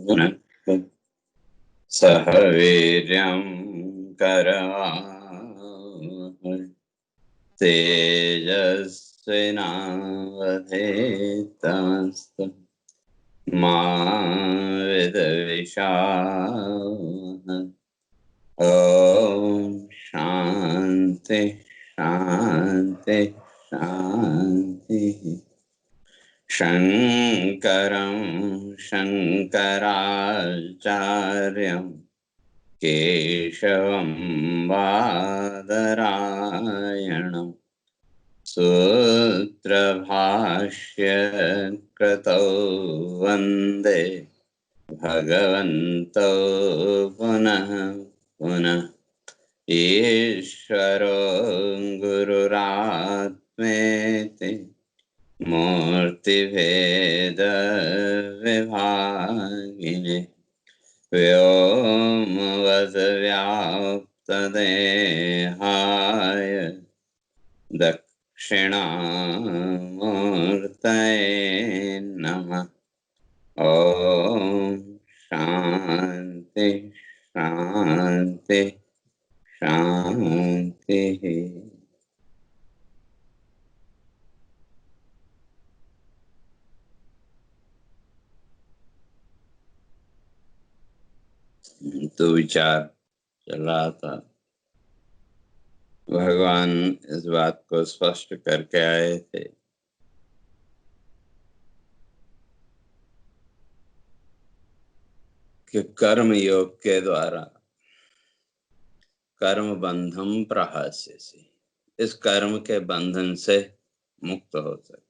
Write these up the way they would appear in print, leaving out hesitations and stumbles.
भुनक्तु सह वीर्यं करवावहै तेजस्विनावधीतमस्तु मा विद्विषावहै। ओम शांति शांति शांति। शंकरं शंकराचार्यं केशवं बादरायणं सूत्रभाष्य कृतौ वन्दे भगवन्तौ पुनः पुनः। ईश्वरो गुरुरात्मेति मूर्तिभेद विभागिने व्योमवद्व्याप्तदेहाय दक्षिणामूर्तये नमः। ओम शांति शांति शांति। तो विचार चल रहा था, भगवान इस बात को स्पष्ट करके आए थे कि कर्म योग के द्वारा कर्म बंधम प्रहास्यसि, इस कर्म के बंधन से मुक्त हो सकते।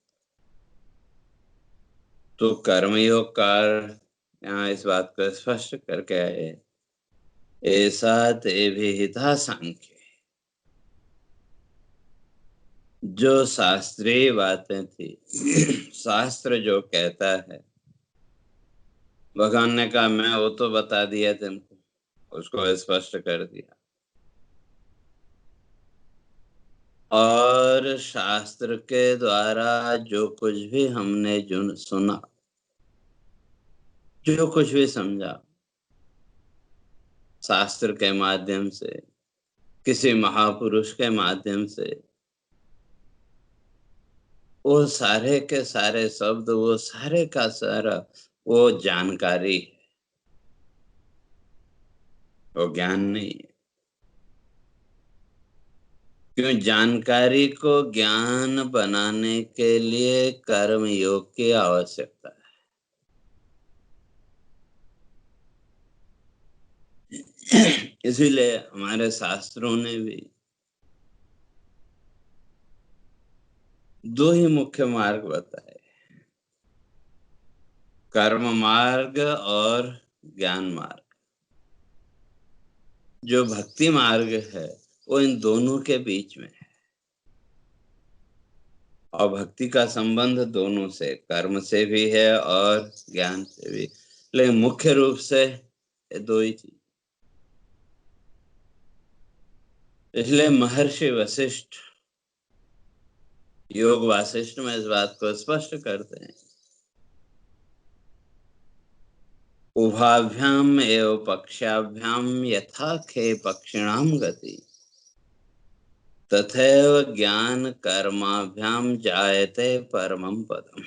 तो कर्मयोगकार यहाँ इस बात को स्पष्ट करके आए, ऐसा ते विहिता सांख्य, जो शास्त्रीय बातें थी, शास्त्र जो कहता है, भगवान ने कहा मैं वो तो बता दिया तुमको, उसको स्पष्ट कर दिया। और शास्त्र के द्वारा जो कुछ भी हमने जो सुना, जो कुछ भी समझा, शास्त्र के माध्यम से, किसी महापुरुष के माध्यम से, वो सारे के सारे शब्द, वो सारे का सारा वो जानकारी है, वो ज्ञान नहीं है। क्यों? जानकारी को ज्ञान बनाने के लिए कर्म योग की आवश्यकता है। इसीलिए हमारे शास्त्रों ने भी दो ही मुख्य मार्ग बताए, कर्म मार्ग और ज्ञान मार्ग। जो भक्ति मार्ग है वो इन दोनों के बीच में है, और भक्ति का संबंध दोनों से, कर्म से भी है और ज्ञान से भी, लेकिन मुख्य रूप से ये दो ही चीज। इसलिए महर्षि वशिष्ठ योग वासिष्ठ में इस बात को स्पष्ट करते हैं, उभाभ्याम एव पक्षाभ्याम यथा खे पक्षिणाम गति तथैव ज्ञान कर्माभ्याम जायते परमं पदम।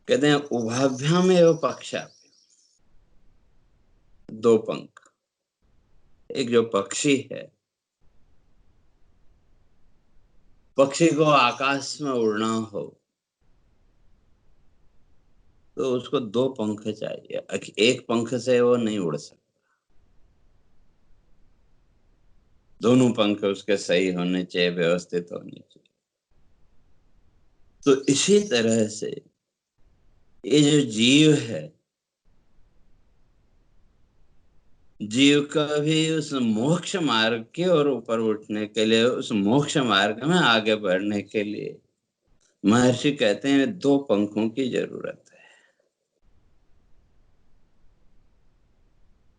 कहते हैं उभाभ्याम एव पक्षाभ्याम, दो पंख। एक जो पक्षी है, पक्षी को आकाश में उड़ना हो तो उसको दो पंख चाहिए, एक पंख से वो नहीं उड़ सकता। दोनों पंख उसके सही होने चाहिए, व्यवस्थित होने चाहिए। तो इसी तरह से ये जो जीव है, जीव का भी उस मोक्ष मार्ग के और ऊपर उठने के लिए, उस मोक्ष मार्ग में आगे बढ़ने के लिए महर्षि कहते हैं दो पंखों की जरूरत है।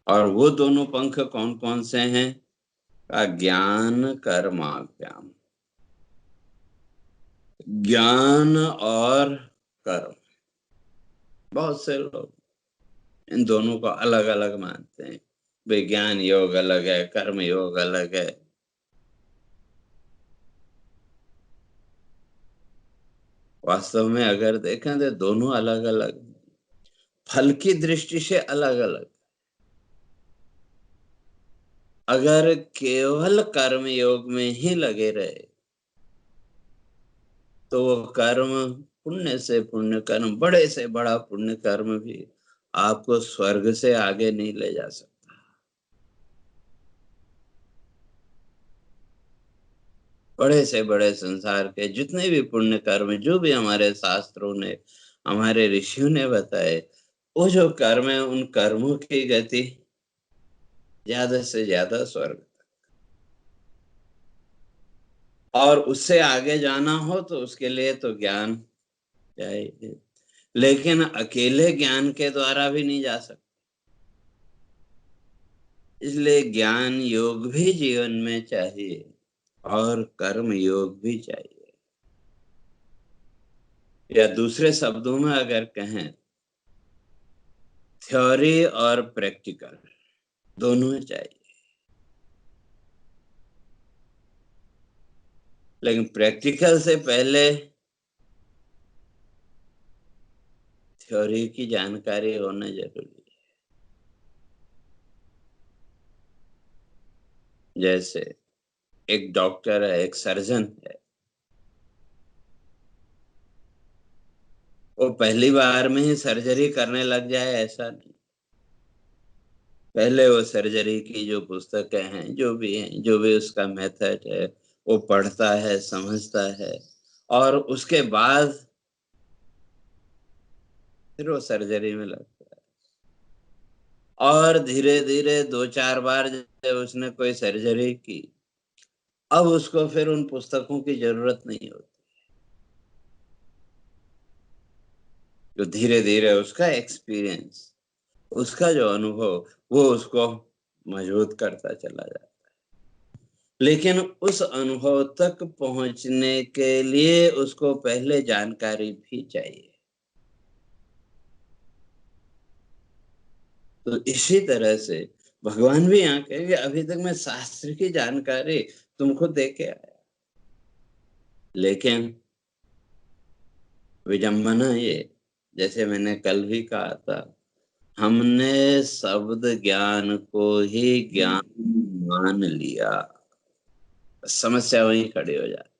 और वो दोनों पंख कौन कौन से हैं? ज्ञान कर्माभ्याम, ज्ञान और कर्म। बहुत से लोग इन दोनों को अलग अलग मानते हैं। विज्ञान योग अलग है, कर्म योग अलग है। वास्तव में अगर देखें तो दोनों अलग अलग, फल की दृष्टि से अलग अलग। अगर केवल कर्म योग में ही लगे रहे तो वो कर्म, पुण्य से पुण्य कर्म, बड़े से बड़ा पुण्य कर्म भी आपको स्वर्ग से आगे नहीं ले जा सकता। बड़े से बड़े संसार के जितने भी पुण्य कर्म, जो भी हमारे शास्त्रों ने, हमारे ऋषियों ने बताए, वो जो कर्म है, उन कर्मों की गति ज्यादा से ज्यादा स्वर्ग। और उससे आगे जाना हो तो उसके लिए तो ज्ञान चाहिए, लेकिन अकेले ज्ञान के द्वारा भी नहीं जा सकते। इसलिए ज्ञान योग भी जीवन में चाहिए और कर्म योग भी चाहिए। या दूसरे शब्दों में अगर कहें, थ्योरी और प्रैक्टिकल दोनों चाहिए। लेकिन प्रैक्टिकल से पहले थ्योरी की जानकारी होना जरूरी है। जैसे एक डॉक्टर है, एक सर्जन है, वो पहली बार में ही सर्जरी करने लग जाए ऐसा नहीं। पहले वो सर्जरी की जो पुस्तकें हैं, जो भी उसका मेथड है, वो पढ़ता है, समझता है, और उसके बाद फिर वो सर्जरी में लगता है। और धीरे धीरे दो चार बार जब उसने कोई सर्जरी की, अब उसको फिर उन पुस्तकों की जरूरत नहीं होती। जो धीरे धीरे उसका एक्सपीरियंस, उसका जो अनुभव, वो उसको मजबूत करता चला जाता। लेकिन उस अनुभव तक पहुंचने के लिए उसको पहले जानकारी भी चाहिए। तो इसी तरह से भगवान भी यहाँ कहेंगे, अभी तक मैं शास्त्र की जानकारी तुमको दे के आया, लेकिन विडंबना ये, जैसे मैंने कल भी कहा था, हमने शब्द ज्ञान को ही ज्ञान मान लिया। समस्या वहीं खड़ी हो जाती।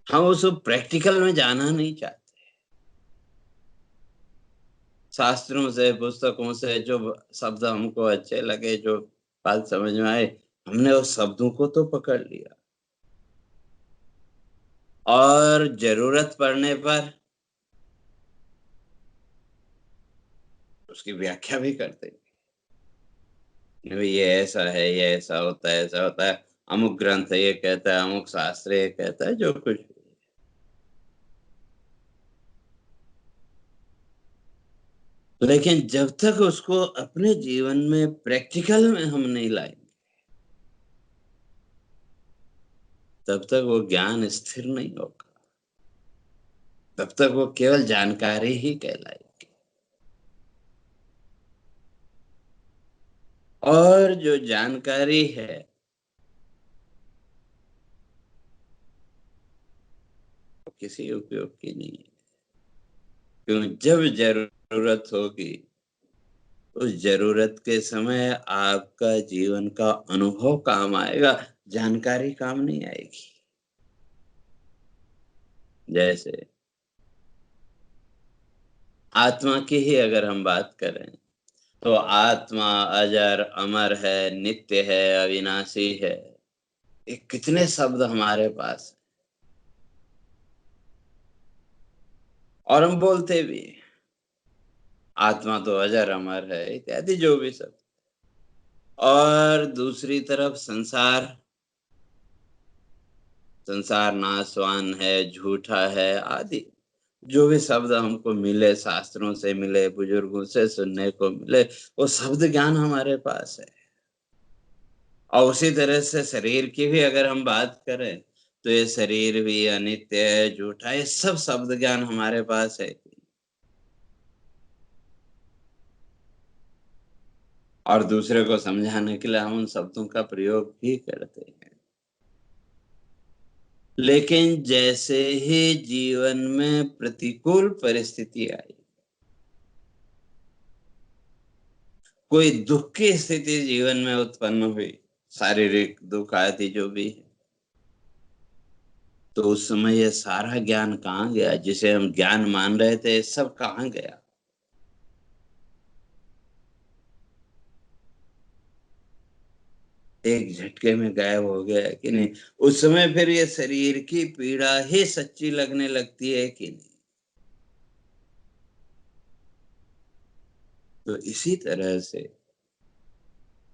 हम उस प्रैक्टिकल में जाना नहीं चाहते। शास्त्रों से, पुस्तकों से जो शब्द हमको अच्छे लगे, जो बात समझ में आए, हमने उस शब्दों को तो पकड़ लिया, और जरूरत पड़ने पर उसकी व्याख्या भी करते हैं कि भाई ये ऐसा है, ये ऐसा होता है, ऐसा होता है, अमुक ग्रंथ ये कहता है, अमुक शास्त्र ये कहता है, जो कुछ। लेकिन जब तक उसको अपने जीवन में प्रैक्टिकल में हम नहीं लाएंगे, तब तक वो ज्ञान स्थिर नहीं होगा। तब तक वो केवल जानकारी ही कहलाएगी। और जो जानकारी है, वो किसी उपयोग की नहीं है। क्यों? जब जरूरत होगी, उस जरूरत के समय आपका जीवन का अनुभव काम आएगा, जानकारी काम नहीं आएगी। जैसे आत्मा की ही अगर हम बात करें, तो आत्मा अजर अमर है, नित्य है, अविनाशी है। ये कितने शब्द हमारे पास हैं, और हम बोलते भी हैं, आत्मा तो अजर अमर है, इत्यादि जो भी सब। और दूसरी तरफ संसार, संसार नाशवान है, झूठा है, आदि जो भी शब्द हमको मिले, शास्त्रों से मिले, बुजुर्गों से सुनने को मिले, वो शब्द ज्ञान हमारे पास है। और उसी तरह से शरीर की भी अगर हम बात करें, तो ये शरीर भी अनित्य है, झूठा है, ये सब शब्द ज्ञान हमारे पास है। और दूसरे को समझाने के लिए हम उन शब्दों का प्रयोग भी करते हैं। लेकिन जैसे ही जीवन में प्रतिकूल परिस्थिति आई, कोई दुख की स्थिति जीवन में उत्पन्न हुई, शारीरिक दुख आदि जो भी है, तो उस समय ये सारा ज्ञान कहाँ गया? जिसे हम ज्ञान मान रहे थे, सब कहाँ गया? एक झटके में गायब हो गया कि नहीं? उस समय फिर ये शरीर की पीड़ा ही सच्ची लगने लगती है कि नहीं? तो इसी तरह से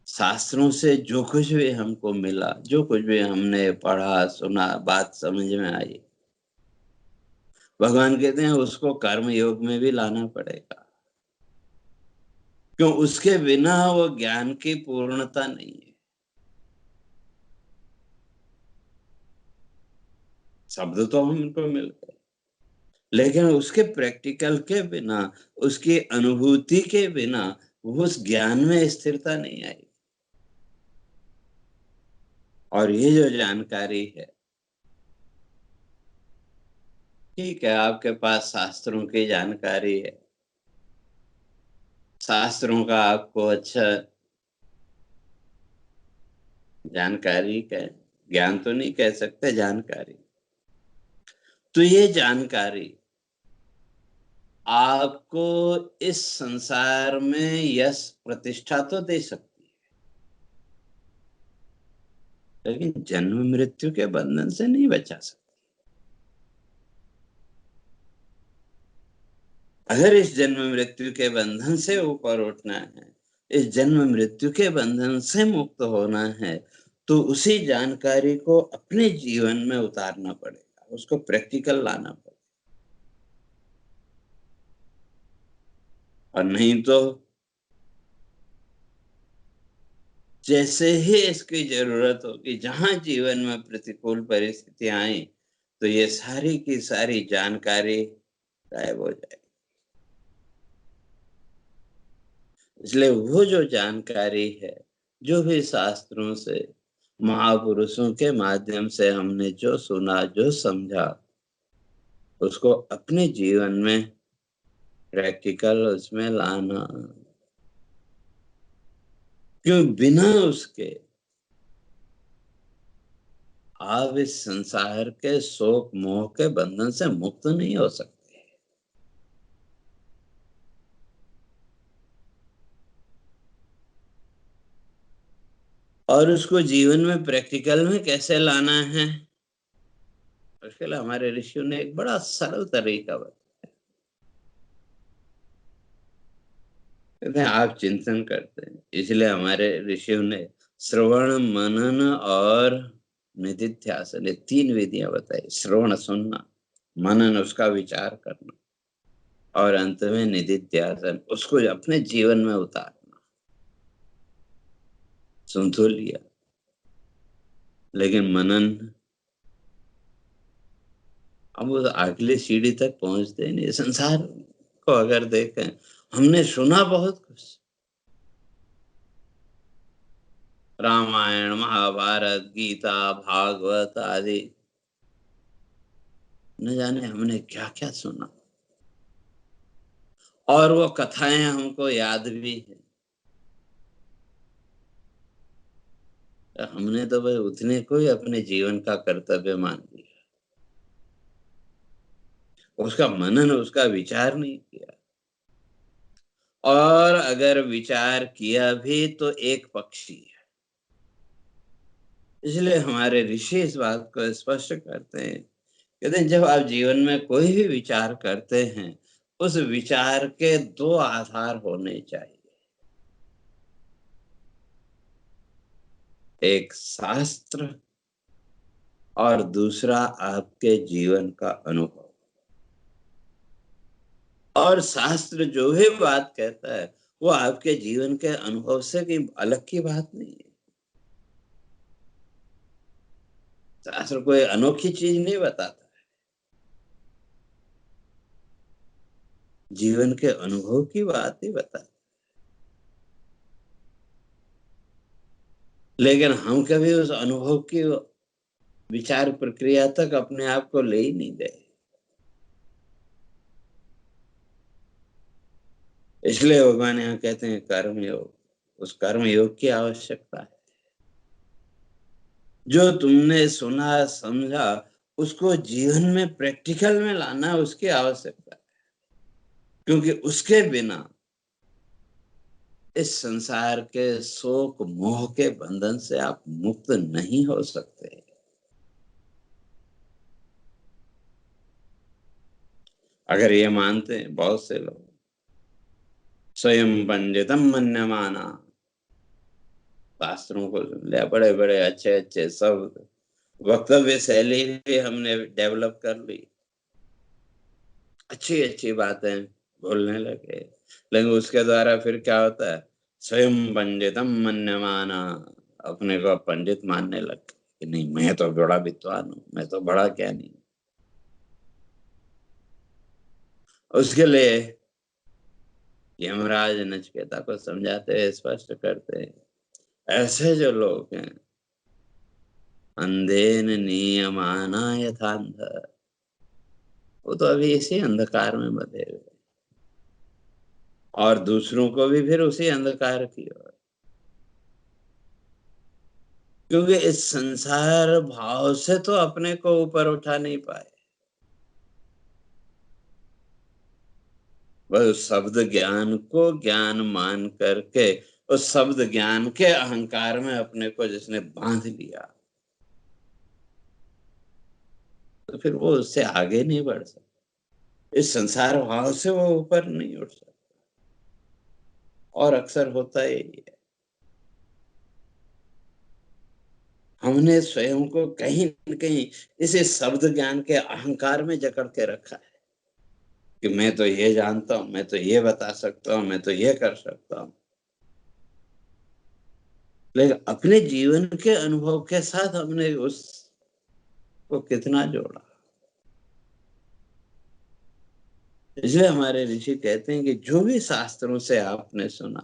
शास्त्रों से जो कुछ भी हमको मिला, जो कुछ भी हमने पढ़ा सुना, बात समझ में आई, भगवान कहते हैं उसको कर्म योग में भी लाना पड़ेगा। क्यों? उसके बिना वो ज्ञान की पूर्णता नहीं है। शब्द तो हमको मिल गए, लेकिन उसके प्रैक्टिकल के बिना, उसकी अनुभूति के बिना उस ज्ञान में स्थिरता नहीं आई। और ये जो जानकारी है, ठीक है, आपके पास शास्त्रों की जानकारी है, शास्त्रों का आपको अच्छा जानकारी का ज्ञान तो नहीं कह सकते, जानकारी। तो ये जानकारी आपको इस संसार में यश प्रतिष्ठा तो दे सकती है, लेकिन जन्म मृत्यु के बंधन से नहीं बचा सकती। अगर इस जन्म मृत्यु के बंधन से ऊपर उठना है, इस जन्म मृत्यु के बंधन से मुक्त होना है, तो उसी जानकारी को अपने जीवन में उतारना पड़ेगा, उसको प्रैक्टिकल लाना पड़ेगा। और नहीं तो जैसे ही इसकी जरूरत होगी, जहां जीवन में प्रतिकूल परिस्थितियां आई, तो ये सारी की सारी जानकारी गायब हो जाएगी। इसलिए वो जो जानकारी है, जो भी शास्त्रों से, महापुरुषों के माध्यम से हमने जो सुना, जो समझा, उसको अपने जीवन में प्रैक्टिकल उसमें लाना। क्यों? बिना उसके आप इस संसार के शोक मोह के बंधन से मुक्त नहीं हो सकते। और उसको जीवन में प्रैक्टिकल में कैसे लाना है, उसके लिए हमारे ऋषियों ने एक बड़ा सरल तरीका बताया। कहते हैं आप चिंतन करते हैं, इसलिए हमारे ऋषियों ने श्रवण, मनन और निधिध्यासन, ये 3 विधियां बताई। श्रवण सुनना, मनन उसका विचार करना, और अंत में निधिध्यासन, उसको अपने जीवन में उतारना। सुन तो लिया, लेकिन मनन, अब वो अगली सीढ़ी तक पहुंचते ही नहीं। संसार को अगर देखें, हमने सुना बहुत कुछ, रामायण, महाभारत, गीता, भागवत आदि, न जाने हमने क्या क्या सुना, और वो कथाएं हमको याद भी है। हमने तो भाई उतने को ही अपने जीवन का कर्तव्य मान लिया, उसका मनन, उसका विचार नहीं किया। और अगर विचार किया भी तो एक पक्षी है। इसलिए हमारे ऋषि इस बात को स्पष्ट करते हैं, कहते हैं जब आप जीवन में कोई भी विचार करते हैं, उस विचार के 2 आधार होने चाहिए। एक शास्त्र, और दूसरा आपके जीवन का अनुभव। और शास्त्र जो भी बात कहता है, वो आपके जीवन के अनुभव से कहीं अलग की बात नहीं है। शास्त्र कोई अनोखी चीज नहीं बताता, जीवन के अनुभव की बात ही बताता। लेकिन हम कभी उस अनुभव की विचार प्रक्रिया तक अपने आप को ले ही नहीं गए। इसलिए भगवान यहाँ कहते हैं कर्म योग, उस कर्म योग की आवश्यकता है। जो तुमने सुना समझा उसको जीवन में प्रैक्टिकल में लाना, उसकी आवश्यकता है। क्योंकि उसके बिना इस संसार के शोक मोह के बंधन से आप मुक्त नहीं हो सकते। अगर ये मानते हैं बहुत से लोग, स्वयं पंडितम मन्यमाना, शास्त्रों को सुन लिया, बड़े बड़े अच्छे अच्छे शब्द, वक्तव्य शैली भी हमने डेवलप कर ली, अच्छी अच्छी बातें बोलने लगे, लेकिन उसके द्वारा फिर क्या होता है, स्वयं पंडितम मन्यमाना, अपने को पंडित मानने लग गए कि नहीं मैं तो बड़ा विद्वान हूँ, मैं तो बड़ा ज्ञानी हूँ। उसके लिए यमराज नचिकेता को समझाते हैं, स्पष्ट करते हैं, ऐसे जो लोग हैं, अंधेन नियमाना यथांध, वो तो अभी इसी अंधकार में बंधे हुए हैं, और दूसरों को भी फिर उसी अंधकार की ओर। क्योंकि इस संसार भाव से तो अपने को ऊपर उठा नहीं पाए, बस उस शब्द ज्ञान को ज्ञान मान करके, उस शब्द ज्ञान के अहंकार में अपने को जिसने बांध लिया, तो फिर वो उससे आगे नहीं बढ़ सकता। इस संसार भाव से वो ऊपर नहीं उठ सकता। और अक्सर होता यही है, हमने स्वयं को कहीं न कहीं इसे शब्द ज्ञान के अहंकार में जकड़ के रखा है कि मैं तो ये जानता हूं, मैं तो ये बता सकता हूं, मैं तो ये कर सकता हूं। लेकिन अपने जीवन के अनुभव के साथ हमने उसको कितना जोड़ा। इसलिए हमारे ऋषि कहते हैं कि जो भी शास्त्रों से आपने सुना,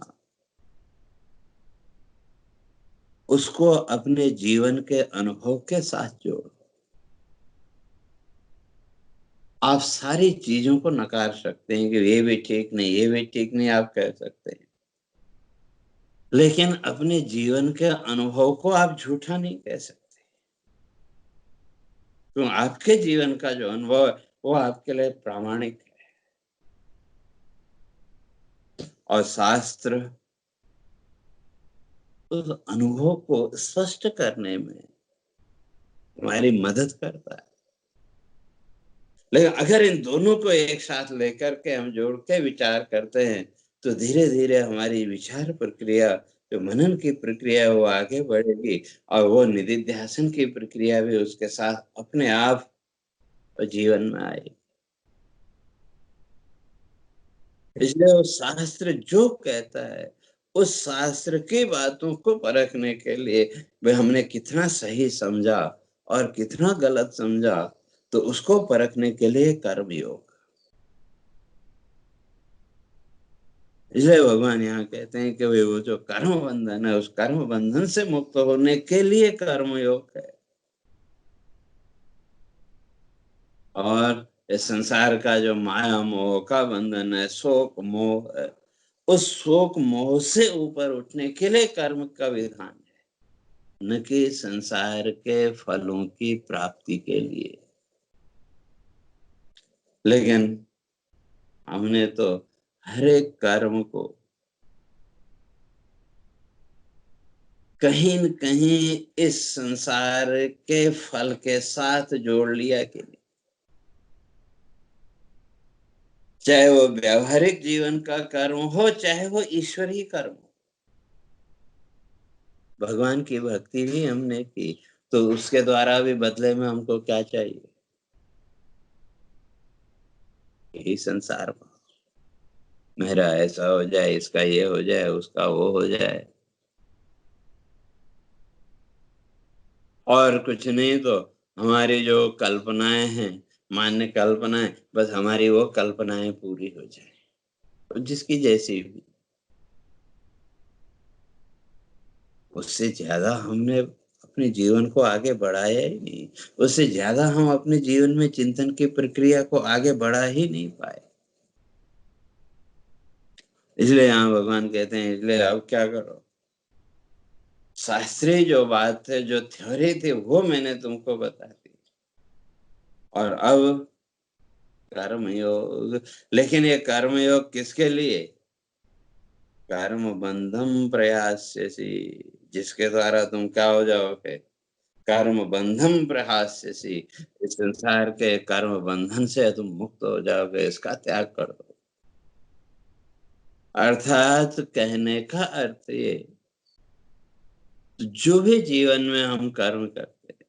उसको अपने जीवन के अनुभव के साथ जोड़ो। आप सारी चीजों को नकार सकते हैं कि ये भी ठीक नहीं, ये भी ठीक नहीं, आप कह सकते हैं, लेकिन अपने जीवन के अनुभव को आप झूठा नहीं कह सकते। तो आपके जीवन का जो अनुभव है वो आपके लिए प्रामाणिक है। और शास्त्र उस अनुभव को स्पष्ट करने में हमारी मदद करता है। लेकिन अगर इन दोनों को एक साथ लेकर के हम जोड़ के विचार करते हैं, तो धीरे धीरे हमारी विचार प्रक्रिया, जो मनन की प्रक्रिया है, वो आगे बढ़ेगी, और वो निधिध्यासन की प्रक्रिया भी उसके साथ अपने आप जीवन में आएगी। इसलिए वो शास्त्र जो कहता है, उस शास्त्र की बातों को परखने के लिए भाई हमने कितना सही समझा और कितना गलत समझा, तो उसको परखने के लिए कर्म योग। इसलिए भगवान यहाँ कहते हैं कि वो जो कर्म बंधन है, उस कर्म बंधन से मुक्त होने के लिए कर्म योग है। और इस संसार का जो माया मोह का बंधन है, शोक मोह है, उस शोक मोह से ऊपर उठने के लिए कर्म का विधान है, न कि संसार के फलों की प्राप्ति के लिए। लेकिन हमने तो हर एक कर्म को कहीं न कहीं इस संसार के फल के साथ जोड़ लिया कि नहीं। चाहे वो व्यवहारिक जीवन का कर्म हो, चाहे वो ईश्वरीय कर्म हो। भगवान की भक्ति भी हमने की, तो उसके द्वारा भी बदले में हमको क्या चाहिए? यही संसार में मेरा ऐसा हो जाए, इसका ये हो जाए, उसका वो हो जाए। और कुछ नहीं तो हमारी जो कल्पनाएं हैं, मान्य कल्पनाएं, बस हमारी वो कल्पनाएं पूरी हो जाए, तो जिसकी जैसी भी। उससे ज्यादा हमने अपने जीवन को आगे बढ़ाया ही नहीं। उससे ज्यादा हम अपने जीवन में चिंतन की प्रक्रिया को आगे बढ़ा ही नहीं पाए। इसलिए यहाँ भगवान कहते हैं, इसलिए अब क्या करो, शास्त्रीय जो बात है, जो थ्योरी थी, वो मैंने तुमको बता दी। और अब कर्मयोग। लेकिन ये कर्मयोग किसके लिए? कर्म बंधम प्रयास्यसि, जिसके द्वारा तुम क्या हो जाओगे? कर्म बंधम प्रहास्यसि, इस संसार के कर्म बंधन से तुम मुक्त हो जाओगे, इसका त्याग कर दो। अर्थात कहने का अर्थ ये, जो भी जीवन में हम कर्म करते हैं,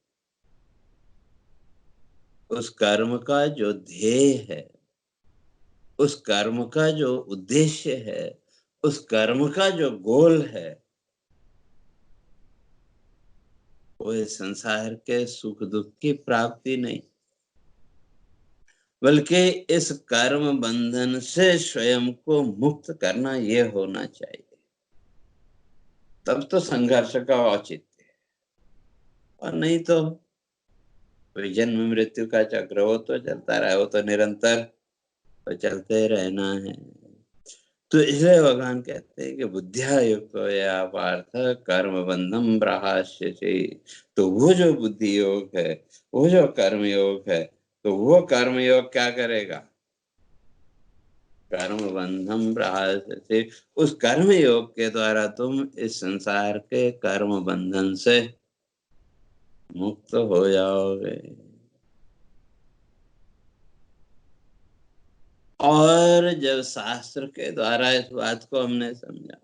उस कर्म का जो ध्येय है, उस कर्म का जो उद्देश्य है, उस कर्म का जो गोल है, वो इस संसार के सुख दुख की प्राप्ति नहीं, बल्कि इस कर्म बंधन से स्वयं को मुक्त करना, ये होना चाहिए। तब तो संघर्ष का औचित्य है। और नहीं तो कोई जन्म मृत्यु का चक्र हो तो चलता रहे, वो तो निरंतर तो चलते रहना है। तो इसलिए भगवान कहते हैं कि बुद्धिया युक्त या पार्थ कर्म बंधम प्रहास्यसि। तो वो जो बुद्धि योग है, वो जो कर्म योग है, तो वो कर्म योग क्या करेगा? कर्म बंधम प्रहास्यसि। उस कर्म योग के द्वारा तुम इस संसार के कर्म बंधन से मुक्त हो जाओगे। और जब शास्त्र के द्वारा इस बात को हमने समझा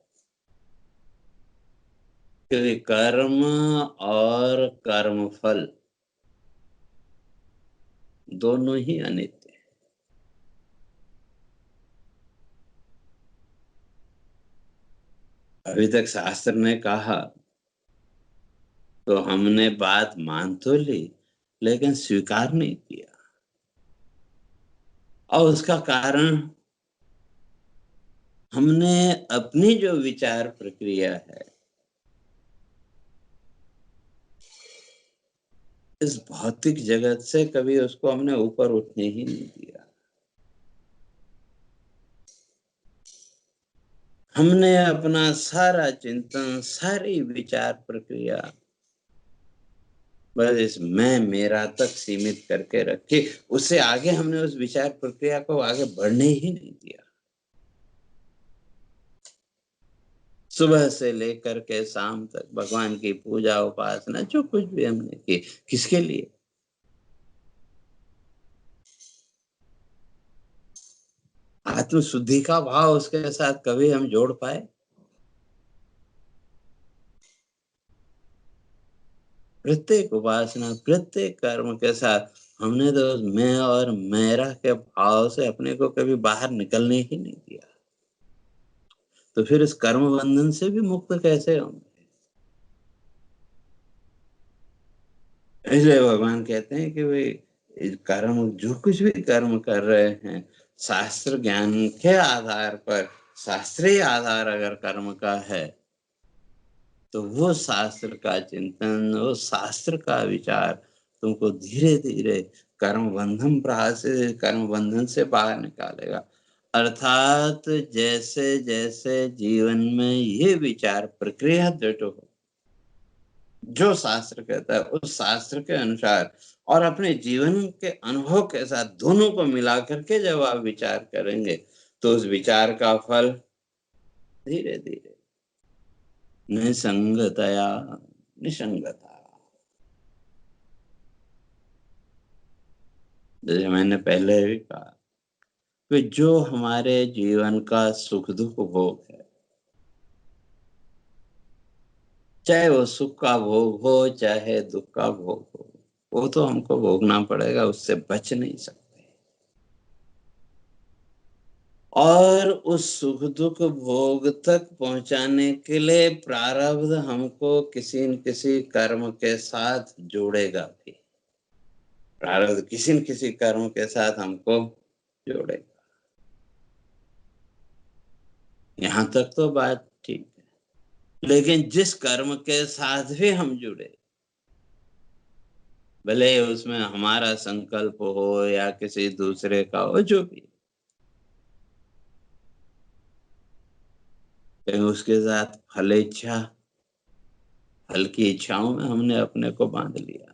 कि कर्म और कर्मफल दोनों ही अनित्य है। अभी तक शास्त्र ने कहा तो हमने बात मान तो ली, लेकिन स्वीकार नहीं किया। और उसका कारण, हमने अपनी जो विचार प्रक्रिया है, इस भौतिक जगत से कभी उसको हमने ऊपर उठने ही नहीं दिया। हमने अपना सारा चिंतन, सारी विचार प्रक्रिया बस इस मैं मेरा तक सीमित करके रखी। उससे आगे हमने उस विचार प्रक्रिया को आगे बढ़ने ही नहीं दिया। सुबह से लेकर के शाम तक भगवान की पूजा उपासना जो कुछ भी हमने की, किसके लिए? आत्म शुद्धि का भाव उसके साथ कभी हम जोड़ पाए? प्रत्येक उपासना, प्रत्येक कर्म के साथ हमने तो उस मैं और मेरा के भाव से अपने को कभी बाहर निकलने ही नहीं दिया। तो फिर इस कर्म बंधन से भी मुक्त कैसे होंगे? इसलिए भगवान कहते हैं कि भाई, इस कर्म, जो कुछ भी कर्म कर रहे हैं, शास्त्र ज्ञान के आधार पर, शास्त्रीय आधार अगर कर्म का है, तो वो शास्त्र का चिंतन, वो शास्त्र का विचार तुमको धीरे धीरे कर्म बंधन प्रहार से, कर्म बंधन से बाहर निकालेगा। अर्थात जैसे जैसे जीवन में ये विचार प्रक्रिया दृढ़ हो, जो शास्त्र कहता है उस शास्त्र के अनुसार, और अपने जीवन के अनुभव के साथ दोनों को मिला करके जब आप विचार करेंगे, तो उस विचार का फल धीरे धीरे निसंगतया, निसंगता, जैसे मैंने पहले भी कहा कि जो हमारे जीवन का सुख दुख भोग है, चाहे वो सुख का भोग हो चाहे दुख का भोग हो, वो तो हमको भोगना पड़ेगा, उससे बच नहीं सकते। और उस सुख दुख भोग तक पहुंचाने के लिए प्रारब्ध हमको किसी न किसी कर्म के साथ जोड़ेगा भी। प्रारब्ध किसी न किसी कर्म के साथ हमको जोड़ेगा। यहाँ तक तो बात ठीक है, लेकिन जिस कर्म के साथ भी हम जुड़े, भले उसमें हमारा संकल्प हो या किसी दूसरे का हो, जो भी, लेकिन उसके साथ फल इच्छा, फल की इच्छाओं में हमने अपने को बांध लिया।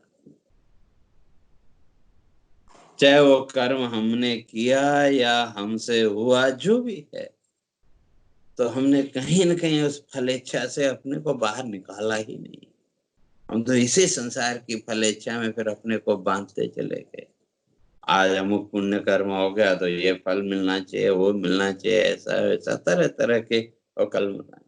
चाहे वो कर्म हमने किया या हमसे हुआ, जो भी है, तो हमने कहीं न कहीं उस फल इच्छा से अपने को बाहर निकाला ही नहीं। हम तो इसी संसार की फल इच्छा में फिर अपने को बांधते चले गए। आज अमुक पुण्य कर्म हो गया तो ये फल मिलना चाहिए, वो मिलना चाहिए, ऐसा वैसा तरह तरह के कल्पना।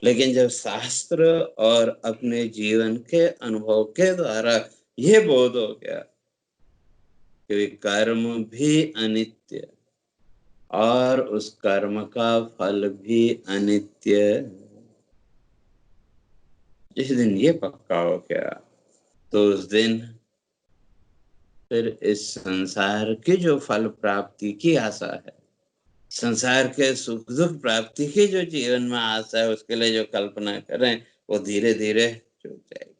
लेकिन जब शास्त्र और अपने जीवन के अनुभव के द्वारा ये बोध हो गया कि कर्म भी अनित्य और उस कर्म का फल भी अनित्य, जिस दिन ये पक्का हो गया तो उस दिन फिर इस संसार की जो फल प्राप्ति की आशा है, संसार के सुख दुख प्राप्ति की जो जीवन में आशा है, उसके लिए जो कल्पना करें, वो धीरे धीरे छूट जाएगी।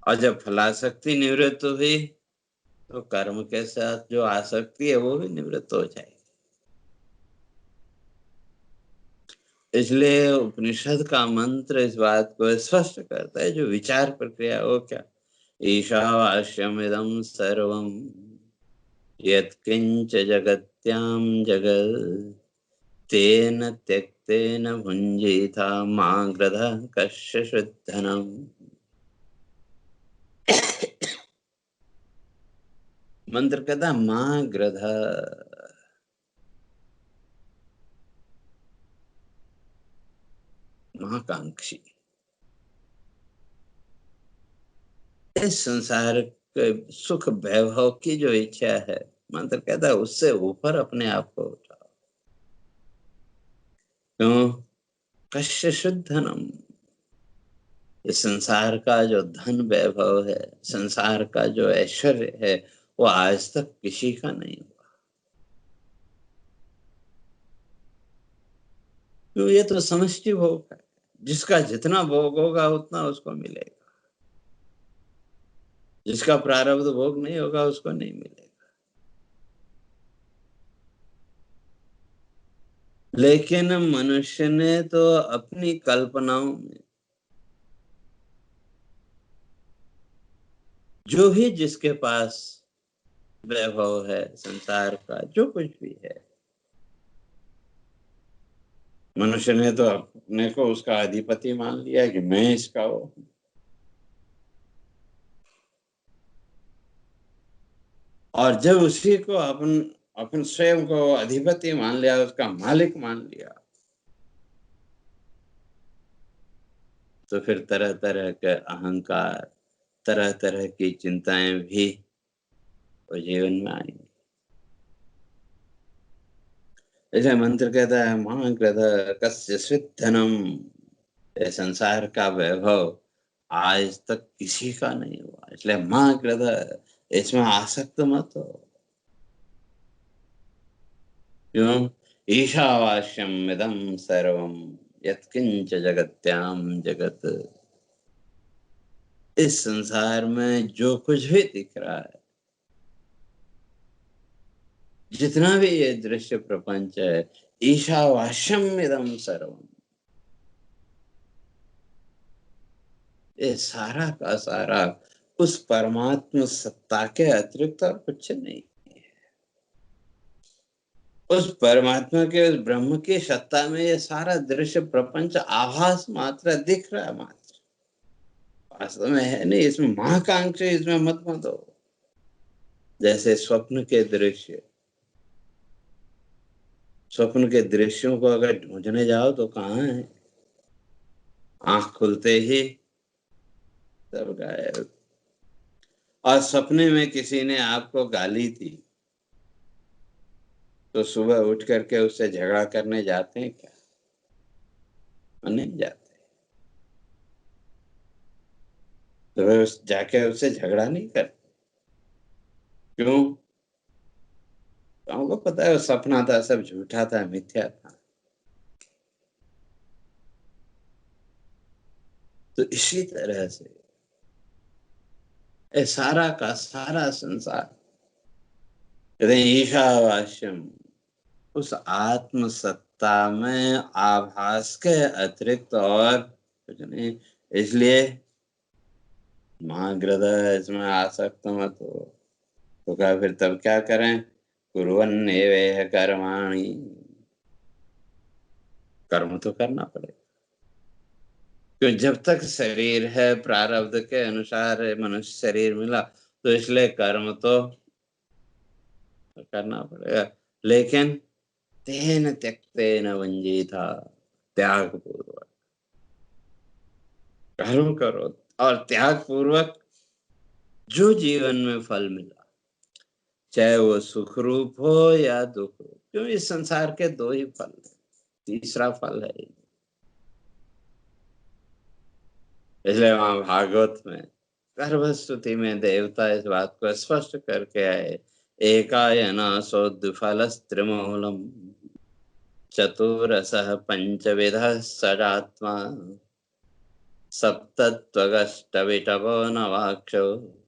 और जब फलाशक्ति निवृत्त हुई तो कर्म के साथ जो आसक्ति है वो भी निवृत्त हो जाएगी। इसलिए उपनिषद का मंत्र इस बात को स्पष्ट करता है, जो विचार प्रक्रिया वो क्या, ईशावास्यमिदं सर्वं यत्किंच जगत्यां जगत् तेन त्यक्तेन भुञ्जीथा मा ग्रधः कश्चित् धनम्। मंत्र कहता मा ग्रधः, महाकांक्षी। इस संसार के सुख वैभव की जो इच्छा है, मंत्र कहता है उससे ऊपर अपने आप को उठाओ। क्यों? कश्य शुद्धनम, इस संसार का जो धन वैभव है, संसार का जो ऐश्वर्य है, वो आज तक किसी का नहीं हुआ। क्यों? ये तो समष्टि भोग है, जिसका जितना भोग होगा उतना उसको मिलेगा, जिसका प्रारब्ध भोग नहीं होगा उसको नहीं मिलेगा। लेकिन मनुष्य ने तो अपनी कल्पनाओं में जो भी जिसके पास वैभव है, संसार का जो कुछ भी है, मनुष्य ने तो अपने को उसका अधिपति मान लिया कि मैं इसका वो। और जब उसी को अपन अपन स्वयं को अधिपति मान लिया, उसका मालिक मान लिया, तो फिर तरह तरह के अहंकार, तरह तरह की चिंताएं भी वो जीवन में आएंगी। जैसे मंत्र कहता है मां कृध कस्यचित् धनम, ये संसार का वैभव आज तक किसी का नहीं हुआ, इसलिए मां कृध, इसमें आसक्त मत हो। क्यों? ईशावास्यम इदं सर्वम यत्किंच जगत्याम जगत, इस संसार में जो कुछ भी दिख रहा है, जितना भी ये दृश्य प्रपंच है, ईशावास्यम इदं सर्वम, ये सारा का सारा उस परमात्म सत्ता के अतिरिक्त और कुछ नहीं। उस परमात्मा के, उस ब्रह्म की सत्ता में ये सारा दृश्य प्रपंच आभास मात्र दिख रहा है, मात्र वास्तव में है नहीं। इसमें महाकांक्षा, इसमें मत हो। जैसे स्वप्न के दृश्य, स्वप्न के दृश्यों को अगर ढूंढने जाओ तो कहाँ है? आंख खुलते ही सब गायब। और सपने में किसी ने आपको गाली दी, तो सुबह उठ करके उससे झगड़ा करने जाते हैं क्या? नहीं जाते। सुबह जाके उससे झगड़ा नहीं करते। क्यों? हमको पता है वो सपना था, सब झूठा था, मिथ्या था। तो इसी तरह से ये सारा का सारा संसार, कहते हैं ईशावास्यम, उस आत्म सत्ता में आभास के अतिरिक्त और कुछ नहीं। इसलिए महागृह इसमें आसक्त मत हो। तो कहा फिर तब क्या करें? कुर्वन्नेवेह कर्माणि, कर्म तो करना पड़ेगा। क्यों? जब तक शरीर है, प्रारब्ध के अनुसार मनुष्य शरीर मिला, तो इसलिए कर्म तो करना पड़ेगा। लेकिन तेन त्यक्तेन वंजीथा, त्याग पूर्वक कर्म करो। और त्याग पूर्वक जो जीवन में फल मिला, चाहे वो सुख रूप हो या दुख रूप, क्यों? इस संसार के दो ही फल है, तीसरा फल है ही नहीं। इसलिए वहां भागवत में गर्भस्तुति में देवता इस बात को स्पष्ट करके आए, एकायना सौद्विफल त्रिमूलम चतुरसः पंचविधः सदात्मा सप्तत्वगष्टविटवो नवाक्षो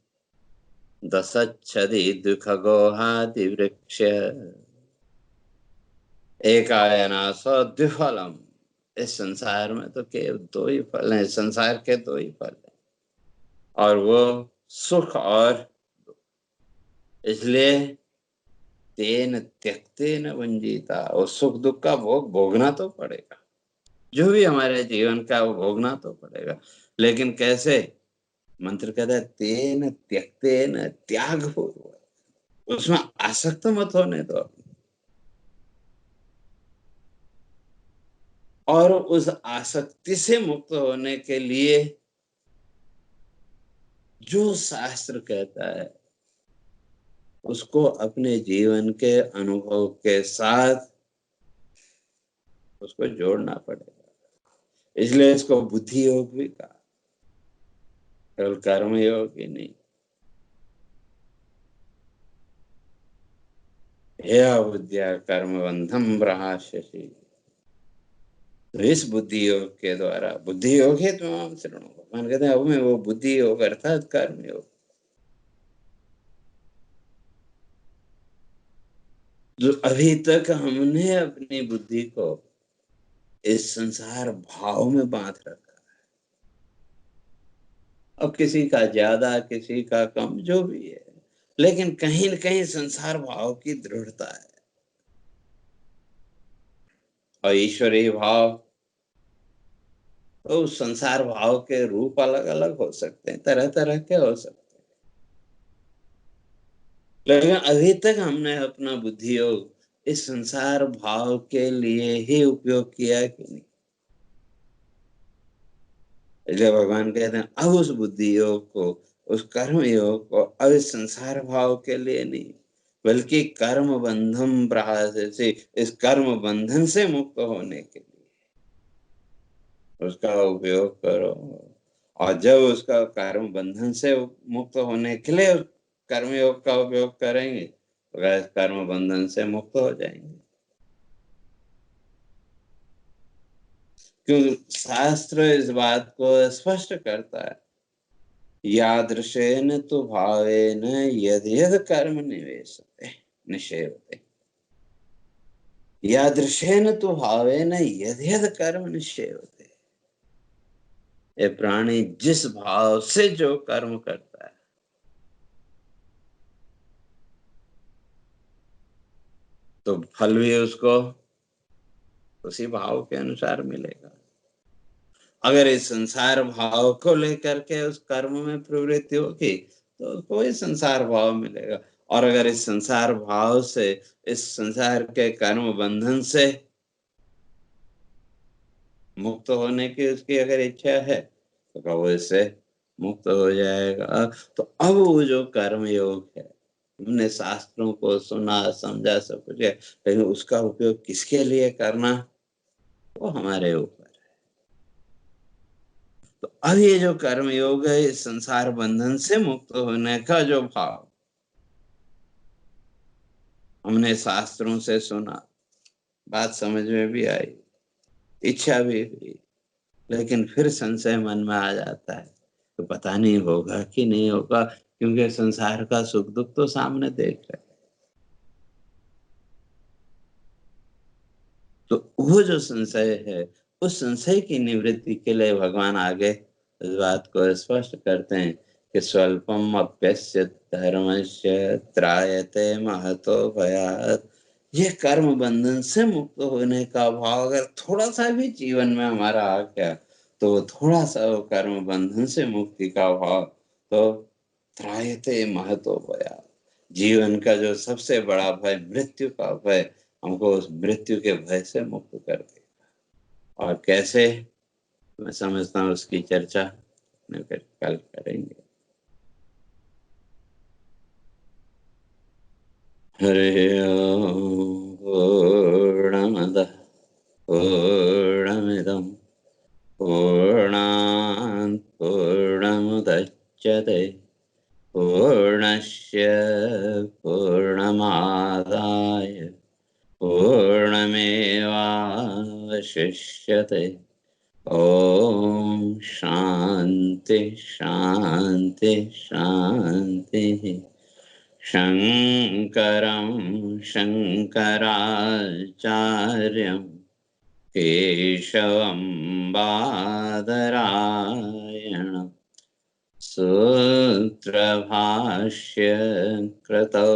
दशच्छदि दुःखगोहादिवृक्ष एकायना सौद्विफलम। इस संसार में तो केवल दो ही फल हैं, संसार के दो ही फल हैं, और वो सुख और दुख। इसलिए तेन त्यक्तेन वंजीता, और सुख दुख का भोग भोगना तो पड़ेगा। जो भी हमारे जीवन का वो भोगना तो पड़ेगा। लेकिन कैसे? मंत्र कहता है तेन त्यक्तेन, त्याग पूर्वक, उसमें आसक्त मत होने दो। और उस आसक्ति से मुक्त होने के लिए जो शास्त्र कहता है उसको अपने जीवन के अनुभव के साथ उसको जोड़ना पड़ेगा। इसलिए इसको बुद्धि योग भी कहा, केवल कर्म योग ही नहीं। हे अविद्या कर्म बंधम प्रहास्यसि, तो इस बुद्धि योग के द्वारा, बुद्धि योग है तमाम शरणों, भगवान कहते हैं अब मैं वो बुद्धि योग अर्थात कर्म योग, जो अभी तक हमने अपनी बुद्धि को इस संसार भाव में बांध रखा। अब किसी का ज्यादा, किसी का कम, जो भी है, लेकिन कहीं न कहीं संसार भाव की दृढ़ता है। और ईश्वरीय भाव, तो उस संसार भाव के रूप अलग अलग हो सकते हैं, तरह तरह के हो सकते हैं। लेकिन अभी तक हमने अपना बुद्धि योग इस संसार भाव के लिए ही उपयोग किया है कि नहीं? इसलिए भगवान कहते हैं अब उस बुद्धि योग को, उस कर्म योग को अब इस संसार भाव के लिए नहीं, बल्कि कर्म बंधम प्रहास्य, इस कर्म बंधन से मुक्त होने के लिए उसका उपयोग करो। और जब उसका कर्म बंधन से मुक्त होने के लिए कर्म योग का उपयोग करेंगे, तो कर्म बंधन से मुक्त हो जाएंगे। क्योंकि शास्त्र इस बात को स्पष्ट करता है, यादृशेन तु भावेन यद यद कर्म निवेशते निषेवते, यादृशेन तु भावेन यद यद कर्म निषेवते। ये प्राणी जिस भाव से जो कर्म करता है, तो फल भी उसको उसी भाव के अनुसार मिलेगा। अगर इस संसार भाव को लेकर के उस कर्म में प्रवृत्ति होगी, तो उसको ही संसार भाव मिलेगा। और अगर इस संसार भाव से, इस संसार के कर्म बंधन से मुक्त होने की उसकी अगर इच्छा है, तो वो इससे मुक्त हो जाएगा। तो अब वो जो कर्म योग है, हमने शास्त्रों को सुना समझा सब कुछ है, लेकिन उसका उपयोग किसके लिए करना वो हमारे ऊपर। तो अब ये जो कर्म योग है, इस संसार बंधन से मुक्त होने का जो भाव हमने शास्त्रों से सुना, बात समझ में भी आई, इच्छा भी हुई, लेकिन फिर संशय मन में आ जाता है तो पता नहीं होगा कि नहीं होगा, क्योंकि संसार का सुख दुख तो सामने देख रहे हैं। तो वो जो संशय है, उस संशय की निवृत्ति के लिए भगवान आगे इस बात को स्पष्ट करते हैं कि स्वल्पम अप्यस्य धर्मस्य त्रायते महतो भयात्। ये कर्म बंधन से मुक्त होने का भाव अगर थोड़ा सा भी जीवन में हमारा आ गया, तो थोड़ा सा वो कर्म बंधन से मुक्ति का भाव, तो त्रायते महतो भयात्, जीवन का जो सबसे बड़ा भय मृत्यु का भय, हमको उस मृत्यु के भय से मुक्त कर दे। और कैसे, मैं समझता हूँ उसकी चर्चा फिर कल करेंगे। हरे ओम। पूर्णमदः पूर्णमिदं पूर्णात् पूर्णमुदच्यते पूर्णस्य पूर्णमादाय पूर्णमेवावशिष्यते। ॐ शान्ति शान्ति शान्तिः। शङ्करं शङ्कराचार्यं केशवं बादरायणं सूत्रभाष्य कृतौ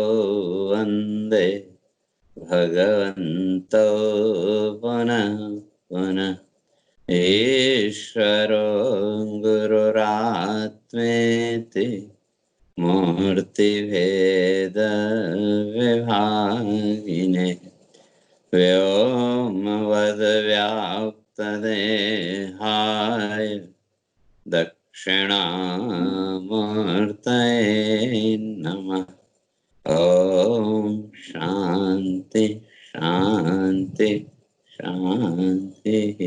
वन्दे भगवन्तौ पुनः पुनः। ईश्वरो गुरुरात्मेति मूर्तिभेदविभागिने व्योमवद्व्याप्तदेहाय दक्षिणामूर्तये नमः। ॐ शान्ति शान्ति शान्तिः।